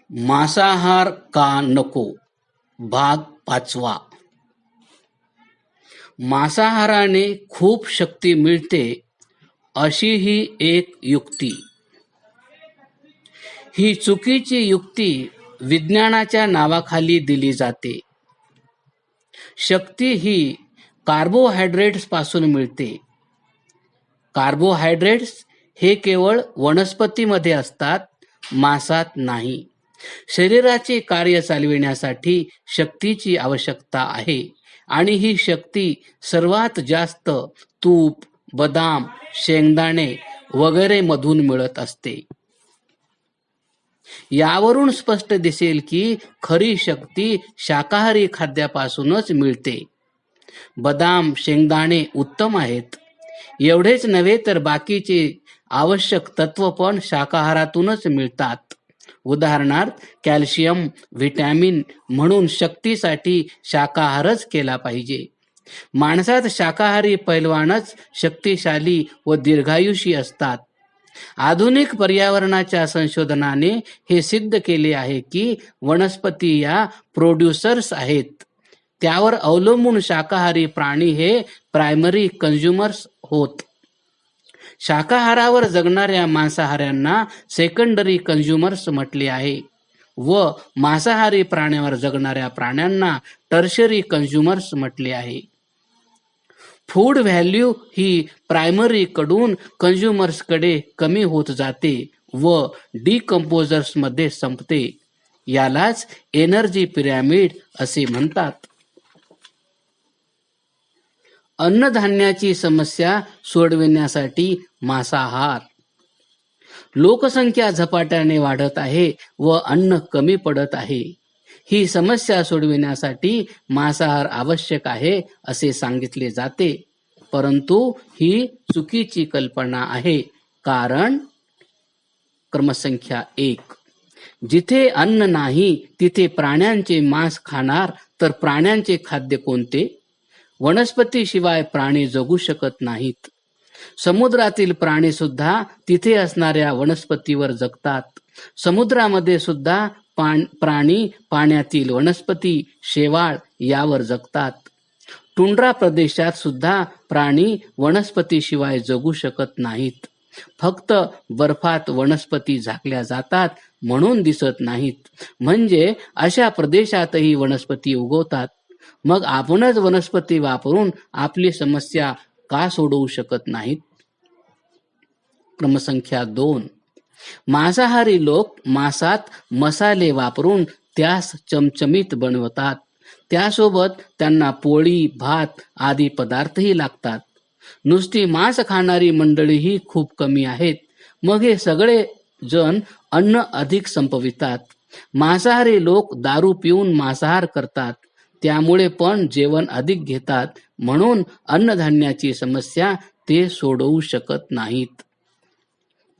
मांसाहार का नको? भाग 5. मांसाहाराने खूप शक्ती मिळते अशी ही एक युक्ती. ही चुकीची युक्ती विज्ञानाच्या नावाखाली दिली जाते. शक्ती ही कार्बोहायड्रेट्स पासून मिळते. कार्बोहायड्रेट्स हे केवळ वनस्पतीमध्ये असतात, मांसात नाही. शरीराचे कार्य चालविण्यासाठी शक्तीची आवश्यकता आहे आणि ही शक्ती सर्वात जास्त तूप, बदाम, शेंगदाणे वगैरे मधून मिळत असते. यावरून स्पष्ट दिसेल की खरी शक्ती शाकाहारी खाद्यापासूनच मिळते. बदाम, शेंगदाणे उत्तम आहेत. एवढेच नव्हे तर बाकीचे आवश्यक तत्व पण शाकाहारातूनच मिळतात. उदाहरणार्थ कॅल्शियम, व्हिटॅमिन. म्हणून शक्तीसाठी शाकाहारच केला पाहिजे. माणसात शाकाहारी पैलवानच शक्तिशाली व दीर्घायुषी असतात. आधुनिक पर्यावरणाच्या संशोधनाने हे सिद्ध केले आहे की वनस्पती या प्रोड्युसर्स आहेत. त्यावर अवलंबून शाकाहारी प्राणी हे प्रायमरी कन्झ्युमर्स होत. शाकाहारावर जगणाऱ्या मांसाहाऱ्यांना सेकंडरी कन्झ्युमर्स म्हटले आहे व मांसाहारी प्राण्यावर जगणाऱ्या प्राण्यांना टर्शरी कन्झ्युमर्स म्हटले आहे. फूड व्हॅल्यू ही प्रायमरी कडून कन्झ्युमर्सकडे कमी होत जाते व डिकंपोजर्स मध्ये संपते. यालाच एनर्जी पिरॅमिड असे म्हणतात. अन्नधान्याची समस्या सोडविण्यासाठी मांसाहार. लोकसंख्या झपाट्याने वाढत आहे व अन्न कमी पडत आहे. ही समस्या सोडविण्यासाठी मांसाहार आवश्यक आहे असे सांगितले जाते, परंतु ही चुकीची कल्पना आहे. कारण क्रमसंख्या 1, जिथे अन्न नाही तिथे प्राण्यांचे मांस खाणार तर प्राण्यांचे खाद्य कोणते? वनस्पतीशिवाय प्राणी जगू शकत नाहीत. समुद्रातील प्राणी सुद्धा तिथे असणाऱ्या वनस्पतीवर जगतात. समुद्रामध्ये सुद्धा प्राणी पाण्यातील वनस्पती, शेवाळ यावर जगतात. टुंड्रा प्रदेशात सुद्धा प्राणी वनस्पतीशिवाय जगू शकत नाहीत. फक्त बर्फात वनस्पती झाकल्या जातात म्हणून दिसत नाहीत. म्हणजे अशा प्रदेशातही वनस्पती उगवतात. मग आपणच वनस्पती वापरून आपली समस्या का सोडवू शकत नाहीत? क्रमसंख्या 2, मांसाहारी लोक मांसात मसाले वापरून त्यास चमचमीत बनवतात. त्यासोबत त्यांना पोळी, भात आदी पदार्थही लागतात. नुसती मांस खाणारी मंडळीही खूप कमी आहेत. मग हे सगळे जण अन्न अधिक संपवितात. मांसाहारी लोक दारू पिऊन मांसाहार करतात, त्यामुळे पण जेवण अधिक घेतात. म्हणून अन्नधान्याची समस्या ते सोडवू शकत नाहीत.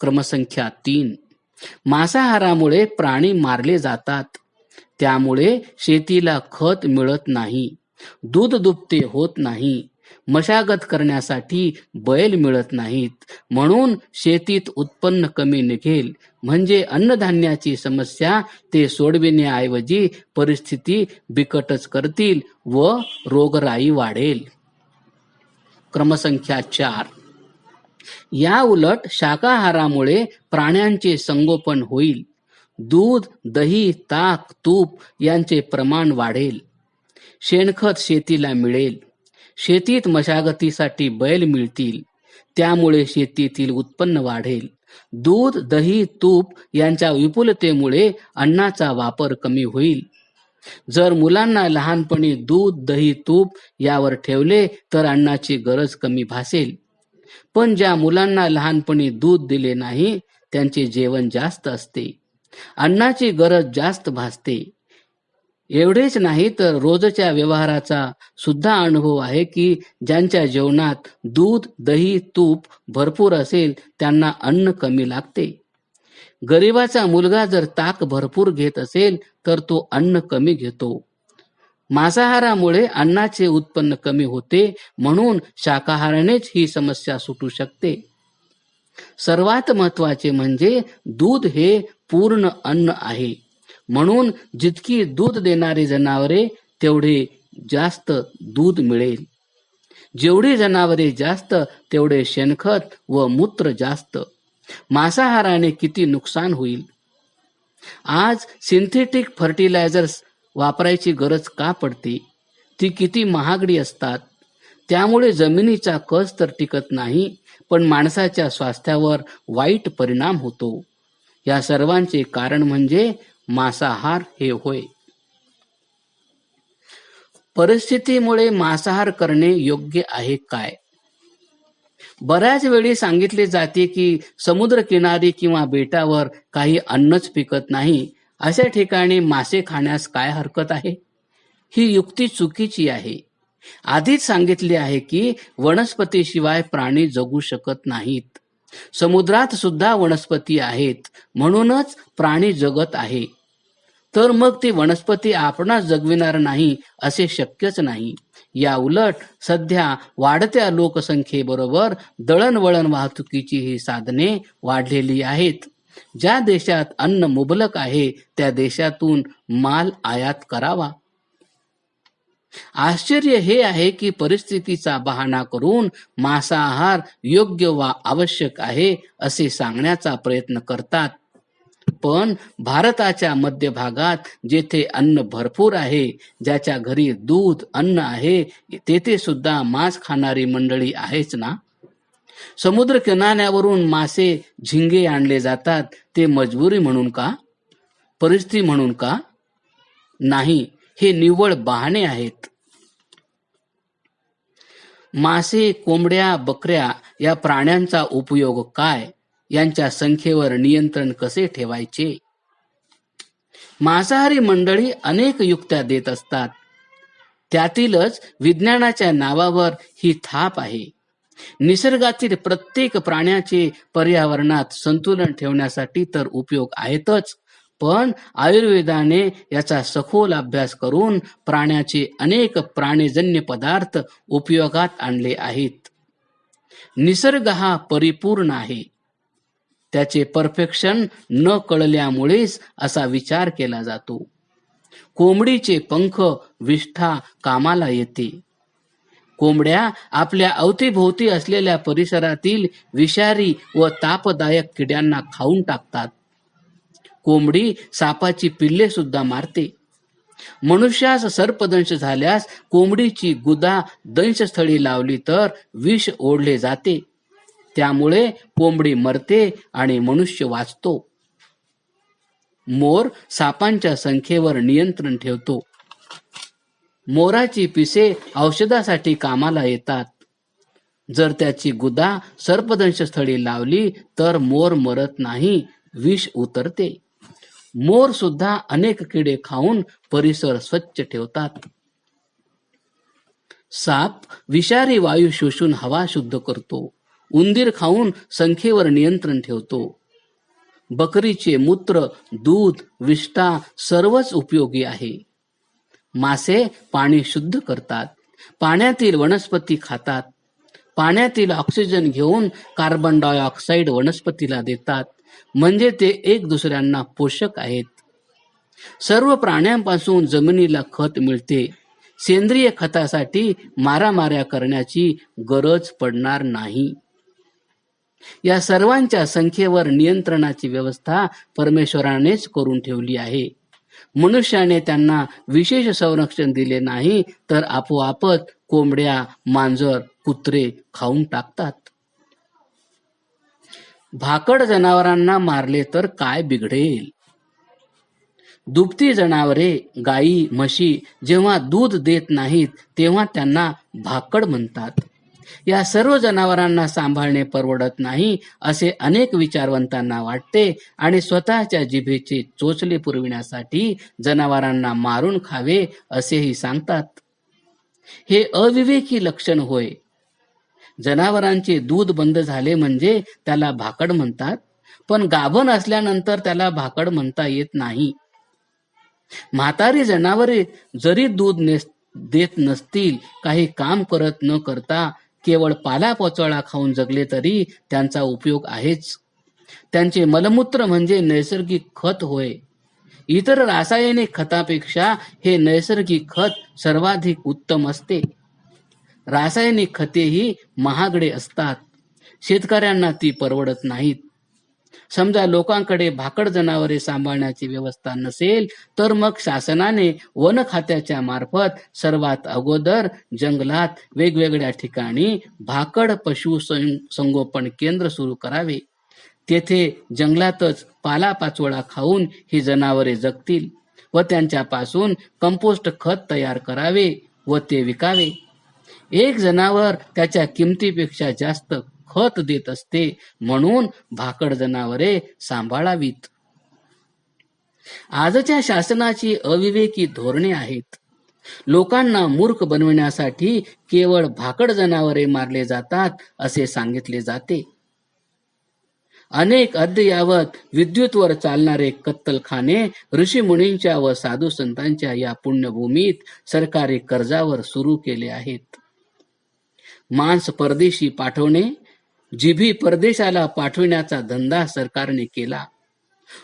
क्रमसंख्या 3, मांसाहारामुळे प्राणी मारले जातात. त्यामुळे शेतीला खत मिळत नाही, दूध दुभते होत नाही, मशागत करण्यासाठी बैल मिळत नाहीत. म्हणून शेतीत उत्पन्न कमी निघेल. म्हणजे अन्नधान्याची समस्या ते सोडविण्याऐवजी परिस्थिती बिकटच करतील व रोगराई वाढेल. क्रमसंख्या 4, या उलट शाकाहारामुळे प्राण्यांचे संगोपन होईल. दूध, दही, ताक, तूप यांचे प्रमाण वाढेल. शेणखत शेतीला मिळेल. शेतीत मशागतीसाठी बैल मिळतील. त्यामुळे शेतीतील उत्पन्न वाढेल. दूध, दही, तूप यांच्या विपुलतेमुळे अन्नाचा वापर कमी होईल. जर मुलांना लहानपणी दूध, दही, तूप यावर ठेवले तर अन्नाची गरज कमी भासेल. पण ज्या मुलांना लहानपणी दूध दिले नाही त्यांचे जेवण जास्त असते, अन्नाची गरज जास्त भासते. एवढेच नाही तर रोजच्या व्यवहाराचा सुद्धा अनुभव आहे की ज्यांच्या जेवणात दूध, दही, तूप भरपूर असेल त्यांना अन्न कमी लागते. गरिबाचा मुलगा जर ताक भरपूर घेत असेल तर तो अन्न कमी घेतो. मांसाहारामुळे अन्नाचे उत्पन्न कमी होते. म्हणून शाकाहारानेच ही समस्या सुटू शकते. सर्वात महत्वाचे म्हणजे दूध हे पूर्ण अन्न आहे. म्हणून जितकी दूध देणारी जनावरे तेवढे जास्त दूध मिळेल. जेवढी जनावरे जास्त तेवढे शेणखत व मूत्र जास्त. मांसाहाराने किती नुकसान होईल. आज सिंथेटिक फर्टिलायझर्स वापरायची गरज का पडते? ती किती महागडी असतात. त्यामुळे जमिनीचा कस तर टिकत नाही, पण माणसाच्या स्वास्थ्यावर वाईट परिणाम होतो. या सर्वांचे कारण म्हणजे मांसाहार हे होय. परिस्थितीमुळे मांसाहार करणे योग्य आहे काय? बऱ्याच वेळी सांगितले जाते की समुद्रकिनारी किंवा बेटावर काही अन्नच पिकत नाही, अशा ठिकाणी मासे खाण्यास काय हरकत आहे? ही युक्ती चुकीची आहे. आधीच सांगितले आहे की वनस्पतीशिवाय प्राणी जगू शकत नाहीत. समुद्रात सुद्धा वनस्पती आहेत, म्हणूनच प्राणी जगत आहे. तर मग ती वनस्पती आपणास जगविणार नाही असे शक्यच नाही. या उलट सध्या वाढत्या लोकसंख्येबरोबर दळणवळण वाहतुकीची ही साधने वाढलेली आहेत. ज्या देशात अन्न मुबलक आहे त्या देशातून माल आयात करावा. आश्चर्य हे आहे की परिस्थितीचा बहाणा करून मांसाहार योग्य वा आवश्यक आहे असे सांगण्याचा प्रयत्न करतात. पण भारताच्या मध्य भागात जेथे अन्न भरपूर आहे, ज्याच्या घरी दूध अन्न आहे, तेथे सुद्धा मांस खाणारी मंडळी आहेच ना. समुद्र किनाऱ्यावरून मासे झिंगे आणले जातात, ते मजबुरी म्हणून का? परिस्थिती म्हणून का? नाही, हे निव्वळ बहाणे आहेत. मासे, कोंबड्या, बकऱ्या या प्राण्यांचा उपयोग काय? यांच्या संख्येवर नियंत्रण कसे ठेवायचे? मांसाहारी मंडळी अनेक युक्त्या देत असतात. त्यातीलच विज्ञानाच्या नावावर ही थाप आहे. निसर्गातील प्रत्येक प्राण्याचे पर्यावरणात संतुलन ठेवण्यासाठी तर उपयोग आहेतच, पण आयुर्वेदाने याचा सखोल अभ्यास करून प्राण्याचे अनेक प्राणीजन्य पदार्थ उपयोगात आणले आहेत. निसर्ग हा परिपूर्ण आहे. त्याचे परफेक्शन न कळल्यामुळेच असा विचार केला जातो. कोंबडीचे पंख विष्ठा कामाला येते. कोंबड्या आपल्या अवतीभोवती असलेल्या परिसरातील विषारी व तापदायक किड्यांना खाऊन टाकतात. कोंबडी सापाची पिल्ले सुद्धा मारते. मनुष्यास सर्पदंश झाल्यास कोंबडीची गुदा दंशस्थळी लावली तर विष ओढले जाते. त्यामुळे कोंबडी मरते आणि मनुष्य वाचतो. मोर सापांच्या संख्येवर नियंत्रण ठेवतो. मोराची पिसे औषधासाठी कामाला येतात. जर त्याची गुदा सर्पदंशस्थळी लावली तर मोर मरत नाही, विष उतरते. मोर सुद्धा अनेक किडे खाऊन परिसर स्वच्छ ठेवतात. साप विषारी वायू शोषून हवा शुद्ध करतो. उंदीर खाऊन संख्येवर नियंत्रण ठेवतो. बकरीचे मूत्र, दूध, विष्ठा सर्वच उपयोगी आहे. मासे पाणी शुद्ध करतात. पाण्यातील वनस्पती खातात. पाण्यातील ऑक्सिजन घेऊन कार्बन डायऑक्साईड वनस्पतीला देतात. म्हणजे ते एक दुसऱ्यांना पोषक आहेत. सर्व प्राण्यांपासून जमिनीला खत मिळते. सेंद्रिय खतासाठी मारामाऱ्या करण्याची गरज पडणार नाही. या सर्वांच्या संख्येवर नियंत्रणाची व्यवस्था परमेश्वरानेच करून ठेवली आहे. मनुष्याने त्यांना विशेष संरक्षण दिले नाही तर आपोआपच कोंबड्या, मांजर, कुत्रे खाऊन टाकतात. भाकड जनावरांना मारले तर काय बिघडेल? दुभती जनावरे, गायी, म्हशी जेव्हा दूध देत नाहीत तेव्हा त्यांना भाकड म्हणतात. या सर्व जनावरांना सांभाळणे परवडत नाही असे अनेक विचारवंतांना वाटते आणि स्वतःच्या जिभेचे चोचले पुरविण्यासाठी जनावरांना मारून खावे असेही सांगतात. हे अविवेकी लक्षण होय. जनावरांचे दूध बंद झाले म्हणजे त्याला भाकड म्हणतात, पण गाभण असल्यानंतर त्याला भाकड म्हणता येत नाही. म्हातारी जनावरे जरी दूध देत नसतील, काही काम करत न करता केवळ पालापाचोळा खाऊन जगले तरी त्यांचा उपयोग आहेच. त्यांचे मलमूत्र म्हणजे नैसर्गिक खत होय. इतर रासायनिक खतापेक्षा हे नैसर्गिक खत सर्वाधिक उत्तम असते. रासायनिक खतेही महागडे असतात. शेतकऱ्यांना ती परवडत नाहीत. समजा लोकांकडे भाकड जनावरे सांभाळण्याची व्यवस्था नसेल तर मग शासनाने वन खात्याच्या मार्फत सर्वात अगोदर जंगलात वेगवेगळ्या ठिकाणी भाकड पशु संगोपन केंद्र सुरू करावे. तेथे जंगलातच पालापाचोळा खाऊन ही जनावरे जगतील व त्यांच्यापासून कंपोस्ट खत तयार करावे व ते विकावे. एक जनावर त्याच्या किमतीपेक्षा जास्त खत देत असते, म्हणून भाकड जनावरे सांभाळावीत. आजच्या शासनाची अविवेकी धोरणे आहेत. लोकांना मूर्ख बनविण्यासाठी केवळ भाकड जनावरे मारले जातात असे सांगितले जाते. अनेक अद्ययावत विद्युतवर चालणारे कत्तलखाने ऋषीमुनींच्या व साधू संतांच्या या पुण्यभूमीत सरकारी कर्जावर सुरू केले आहेत. मांस परदेशी पाठवणे, जिभी परदेशाला पाठविण्याचा धंदा सरकारने केला.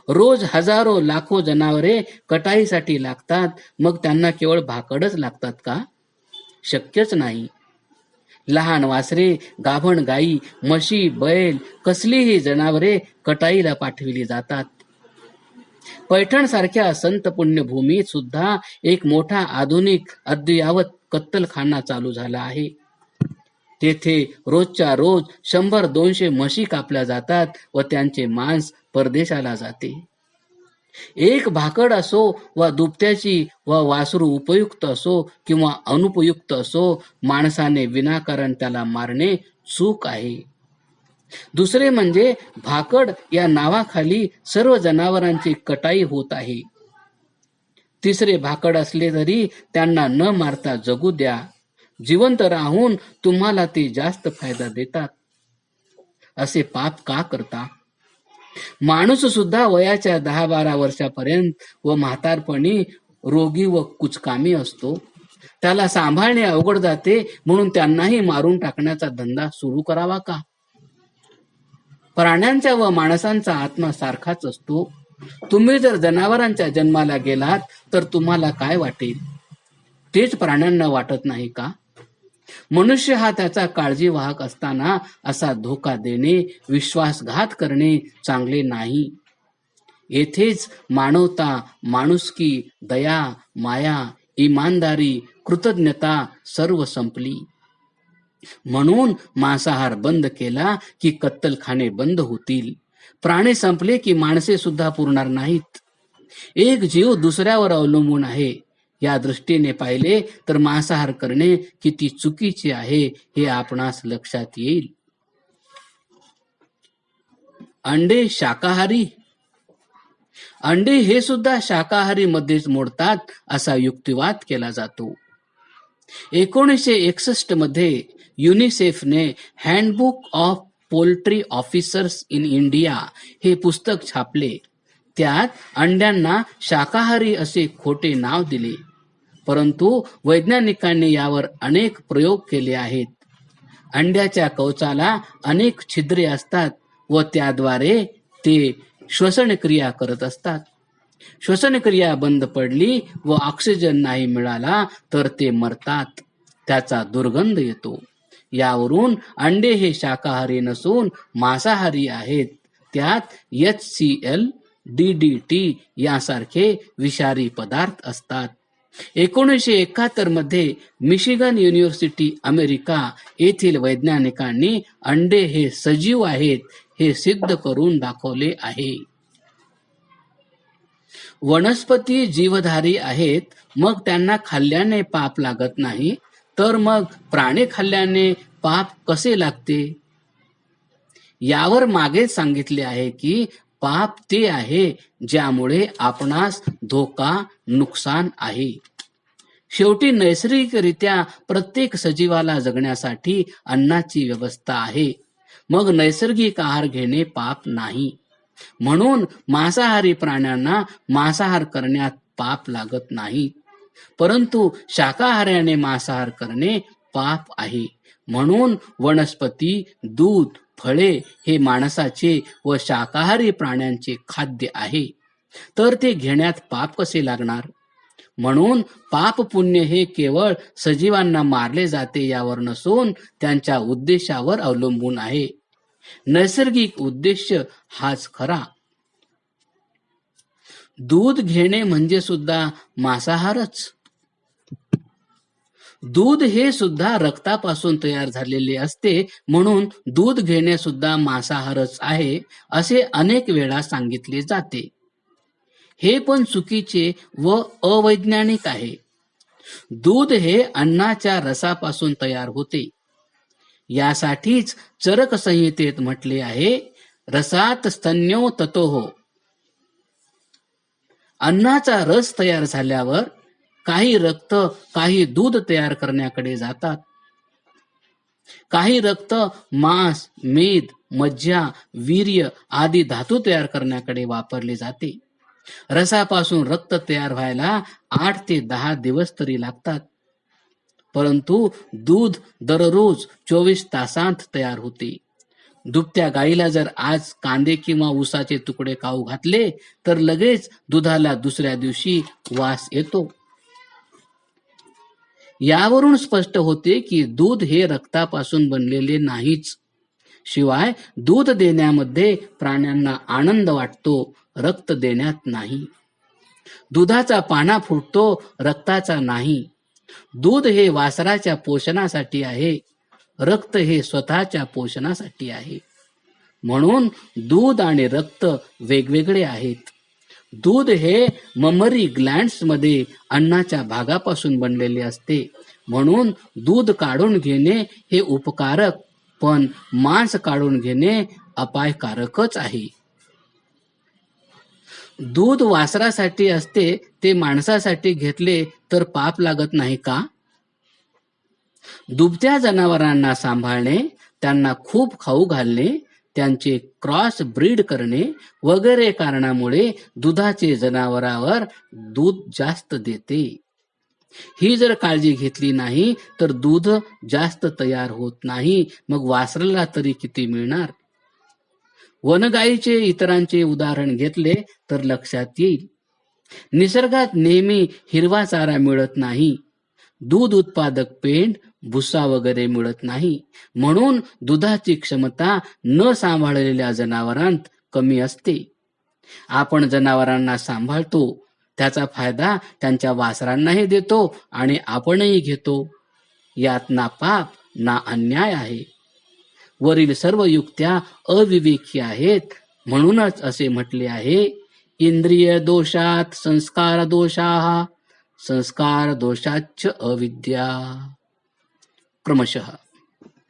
रोज हजारो लाखो जनावरे कटाईसाठी लागतात, मग त्यांना केवळ भाकडच लागतात का? शक्यच नाही. लहान वासरे, गाभण गाई, म्हशी, बैल, कसलीही जनावरे कटाईला पाठविली जातात. पैठण सारख्या संत पुण्यभूमीत सुद्धा एक मोठा आधुनिक अद्ययावत कत्तलखाना चालू झाला आहे. तेथे रोजच्या रोज 100-200 म्हशी कापल्या जातात व त्यांचे मांस परदेशाला जाते. एक भाकड असो वा दुभत्याची व वासरू उपयुक्त असो किंवा अनुपयुक्त असो, माणसाने विनाकारण त्याला मारणे चूक आहे. दुसरे म्हणजे भाकड या नावाखाली सर्व जनावरांची कटाई होत आहे. तिसरे भाकड असले तरी त्यांना न मारता जगू द्या. जिवंत राहून तुम्हाला ते जास्त फायदा देतात. असे पाप का करता? माणूस सुद्धा वयाच्या 10-12 वर्षापर्यंत व म्हातारपणी रोगी व कुचकामी असतो. त्याला सांभाळणे अवघड जाते, म्हणून त्यांनाही मारून टाकण्याचा धंदा सुरू करावा का? प्राण्यांचा व माणसांचा आत्मा सारखाच असतो. तुम्ही जर जनावरांच्या जन्माला गेलात तर तुम्हाला काय वाटेल, तेच प्राण्यांना वाटत नाही का? मनुष्य हा त्याचा काळजीवाहक असताना असा धोका देणे, विश्वासघात करणे चांगले नाही. येथेच मानवता, माणुसकी, दया, माया, इमानदारी, कृतज्ञता सर्व संपली. म्हणून मांसाहार बंद केला की कत्तलखाने बंद होतील. प्राणी संपले की माणसे सुद्धा पुरणार नाहीत. एक जीव दुसऱ्यावर अवलंबून आहे. या दृष्टीने पाहिले तर मांसाहार करणे किती चुकीचे आहे हे आपणास लक्षात येईल. अंडे शाकाहारी? अंडे हे सुद्धा शाकाहारी मध्येच मोडतात असा युक्तिवाद केला जातो. 1961 मध्ये युनिसेफने handbook of poultry officers in India हे पुस्तक छापले. त्यात अंड्यांना शाकाहारी असे खोटे नाव दिले. परंतु वैज्ञानिकांनी यावर अनेक प्रयोग केले आहेत. अंड्याच्या कवचाला अनेक छिद्रे असतात व त्याद्वारे ते श्वसनक्रिया करत असतात. श्वसनक्रिया बंद पडली व ऑक्सिजन नाही मिळाला तर ते मरतात. त्याचा दुर्गंध येतो. यावरून अंडे हे शाकाहारी नसून मांसाहारी आहेत. त्यात HCl, DDT यासारखे विषारी पदार्थ असतात. 1971 मध्ये मिशिगन युनिव्हर्सिटी अमेरिका येथील वैज्ञानिकांनी अंडे हे सजीव आहेत हे सिद्ध करून दाखवले आहे. वनस्पती जीवधारी आहेत, मग त्यांना खाल्ल्याने पाप लागत नाही, तर मग प्राणी खाल्ल्याने पाप कसे लागते? यावर मागेच सांगितले आहे की पाप ते आहे ज्यामुळे आपणास धोका, नुकसान आहे. शेवटी नैसर्गिकरित्या प्रत्येक सजीवाला जगण्यासाठी अन्नाची व्यवस्था आहे. मग नैसर्गिक आहार घेणे पाप नाही. म्हणून मांसाहारी प्राण्यांना मांसाहार करण्यात पाप लागत नाही. परंतु शाकाहाऱ्याने मांसाहार करणे पाप आहे. म्हणून वनस्पती, दूध, फळे हे माणसाचे व शाकाहारी प्राण्यांचे खाद्य आहे. तर ते घेण्यात पाप कसे लागणार? म्हणून पाप पुण्य हे केवळ सजीवांना मारले जाते यावर नसून त्यांच्या उद्देशावर अवलंबून आहे. नैसर्गिक उद्देश हाच खरा. दूध घेणे म्हणजे सुद्धा मांसाहारच. दूध हे सुद्धा रक्तापासून तयार झालेले असते, म्हणून दूध घेणे सुद्धा मांसाहारच आहे असे अनेक वेळा सांगितले जाते. हे पण चुकीचे व अवैज्ञानिक आहे. दूध हे अन्नाच्या रसापासून तयार होते. यासाठीच चरक संहितेत म्हटले आहे, रसात स्तन्यो ततोः. अन्नाचा रस तयार झाल्यावर काही रक्त, काही दूध तयार करण्याकडे जातात. काही रक्त मांस, मेद, मज्जा, वीर्य आदी धातू तयार करण्याकडे वापरले जाते. रसापासून रक्त तयार व्हायला 8 ते 10 दिवस तरी लागतात. परंतु दूध दररोज 24 तासांत तयार होते. दुभत्या गाईला जर आज कांदे किंवा उसाचे तुकडे खाऊ घातले तर लगेच दुधाला दुसऱ्या दिवशी वास येतो. यावरून स्पष्ट होते की दूध हे रक्तापासून बनलेले नाहीच. शिवाय दूध देण्यामध्ये प्राण्यांना आनंद वाटतो, रक्त देण्यात नाही. दुधाचा पाना फुटतो, रक्ताचा नाही. दूध हे वासराच्या पोषणासाठी आहे, रक्त हे स्वतःच्या पोषणासाठी आहे. म्हणून दूध आणि रक्त वेगवेगळे आहेत. दूध हे ममरी ग्लँड्स मध्ये अन्नाच्या भागापासून बनलेले असते, म्हणून दूध काढून घेणे हे उपकारक, पण मांस काढून घेणे अपायकारकच आहे. दूध वासरासाठी असते ते माणसासाठी घेतले तर पाप लागत नाही का? दुभत्या जनावरांना सांभाळणे, त्यांना खूप खाऊ घालणे, त्यांचे क्रॉस ब्रीड करणे वगैरे कारणामुळे दुधाचे जनावरावर दूध जास्त देते. ही जर काळजी घेतली नाही तर दूध जास्त तयार होत नाही. मग वासराला तरी किती मिळणार? वनगाईचे इतरांचे उदाहरण घेतले तर लक्षात येईल. निसर्गात नेहमी हिरवा चारा मिळत नाही. दूध उत्पादक पेंड, भुसा वगैरे मिळत नाही. म्हणून दुधाची क्षमता न सांभाळलेल्या जनावरांत कमी असते. आपण जनावरांना सांभाळतो, त्याचा फायदा त्यांच्या वासरांनाही देतो आणि आपणही घेतो. यात ना पाप ना अन्याय आहे. वरील सर्व युक्त्या अविवेकी आहेत. म्हणूनच असे म्हटले आहे, इंद्रिय दोषात संस्कार दोषाः, संस्कार दोषाच्च अविद्या. क्रमशः